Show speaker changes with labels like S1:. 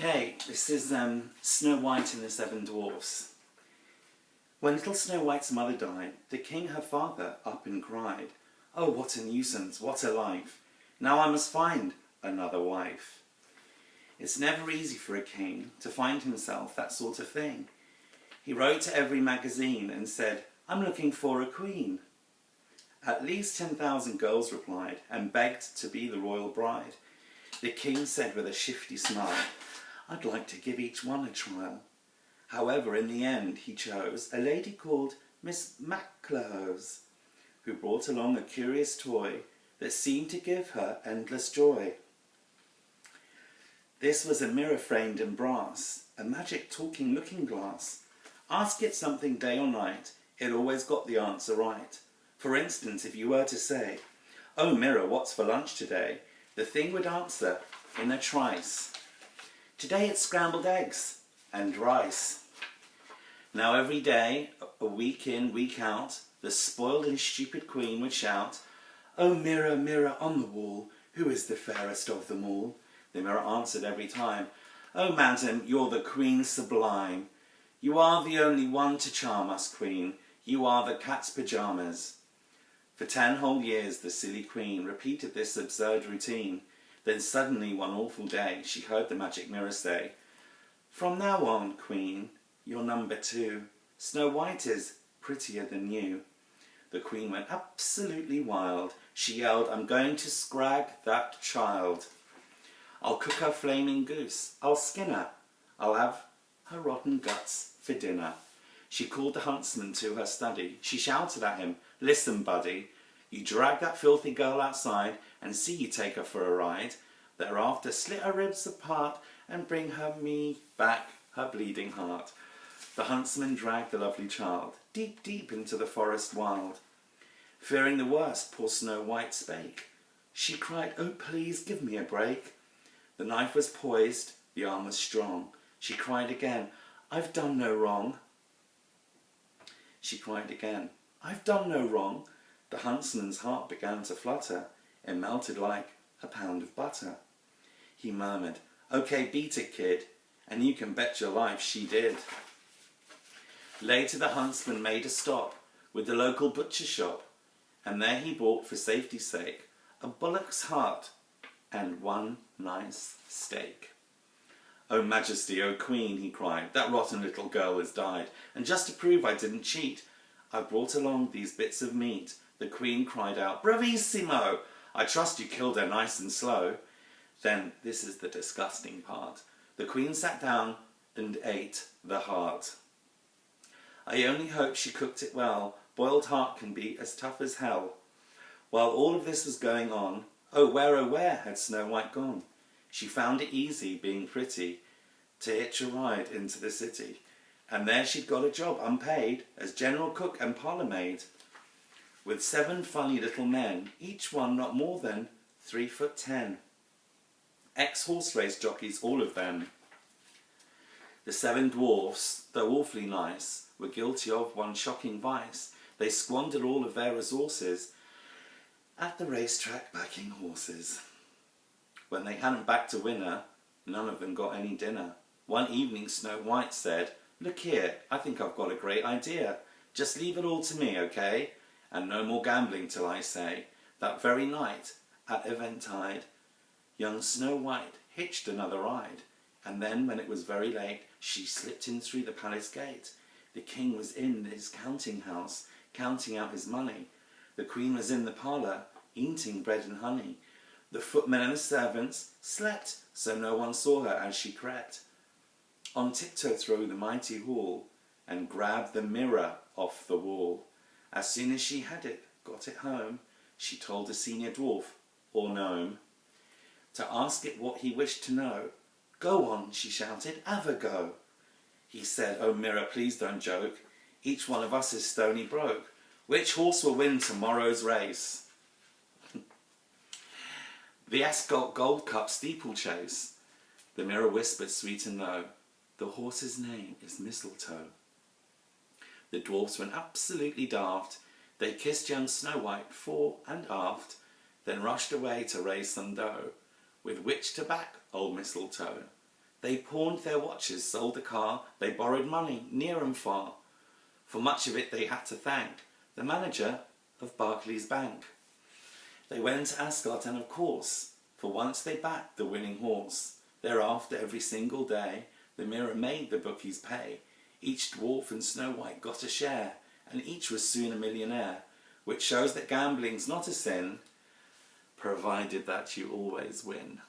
S1: Okay, this is Snow White and the Seven Dwarfs. When little Snow White's mother died, the king her father up and cried, "Oh, what a nuisance, what a life! Now I must find another wife." It's never easy for a king to find himself that sort of thing. He wrote to every magazine and said, "I'm looking for a queen." At least 10,000 girls replied and begged to be the royal bride. The king said with a shifty smile, "I'd like to give each one a trial." However, in the end, he chose a lady called Miss Maclehose, who brought along a curious toy that seemed to give her endless joy. This was a mirror framed in brass, a magic talking looking glass. Ask it something day or night, it always got the answer right. For instance, if you were to say, "Oh mirror, what's for lunch today?" the thing would answer in a trice, "Today it's scrambled eggs and rice." Now every day, a week in, week out, the spoiled and stupid queen would shout, "Oh mirror, mirror on the wall, who is the fairest of them all?" The mirror answered every time, "Oh madam, you're the queen sublime. You are the only one to charm us, queen. You are the cat's pyjamas." For 10 whole years the silly queen repeated this absurd routine. Then suddenly one awful day she heard the magic mirror say, "From now on, queen, you're number 2. Snow White is prettier than you." The queen went absolutely wild. She yelled, "I'm going to scrag that child. I'll cook her flaming goose. I'll skin her. I'll have her rotten guts for dinner." She called the huntsman to her study. She shouted at him, "Listen, buddy, you drag that filthy girl outside and see you take her for a ride. Thereafter slit her ribs apart and bring her me back her bleeding heart." The huntsman dragged the lovely child deep, deep into the forest wild. Fearing the worst, poor Snow White spake. She cried, "Oh, please give me a break." The knife was poised, the arm was strong. She cried again, "I've done no wrong." She cried again, "I've done no wrong." The huntsman's heart began to flutter. It melted like a pound of butter. He murmured, "Okay, beat it, kid." And you can bet your life she did. Later the huntsman made a stop with the local butcher shop, and there he bought, for safety's sake, a bullock's heart and one nice steak. "Oh Majesty, oh Queen," he cried, "that rotten little girl has died, and just to prove I didn't cheat, I've brought along these bits of meat." The Queen cried out, "Bravissimo! I trust you killed her nice and slow." Then, this is the disgusting part, the Queen sat down and ate the heart. I only hope she cooked it well. Boiled heart can be as tough as hell. While all of this was going on, oh where had Snow White gone? She found it easy, being pretty, to hitch a ride into the city. And there she'd got a job, unpaid, as general cook and parlour maid, with 7 funny little men, each one not more than 3'10". Ex-horse race jockeys, all of them. The 7 dwarfs, though awfully nice, were guilty of one shocking vice. They squandered all of their resources at the racetrack backing horses. When they hadn't backed a winner, none of them got any dinner. One evening Snow White said, "Look here, I think I've got a great idea. Just leave it all to me, okay? And no more gambling till I say." That very night, at eventide, young Snow White hitched another ride. And then, when it was very late, she slipped in through the palace gate. The king was in his counting house, counting out his money. The queen was in the parlour, eating bread and honey. The footmen and the servants slept, so no one saw her as she crept on tiptoe through the mighty hall and grabbed the mirror off the wall. As soon as she had it, got it home, she told the senior dwarf, or gnome, to ask it what he wished to know. "Go on," she shouted, "have a go." He said, "Oh mirror, please don't joke. Each one of us is stony broke. Which horse will win tomorrow's race?" The Ascot Gold Cup steeplechase. The mirror whispered sweet and low, "The horse's name is Mistletoe." The dwarfs went absolutely daft. They kissed young Snow White fore and aft, then rushed away to raise some dough, with which to back old Mistletoe. They pawned their watches, sold a car, they borrowed money near and far. For much of it they had to thank the manager of Barclays Bank. They went to Ascot and of course, for once they backed the winning horse. Thereafter every single day, the mirror made the bookies pay. Each dwarf and Snow White got a share, and each was soon a millionaire, which shows that gambling's not a sin, provided that you always win.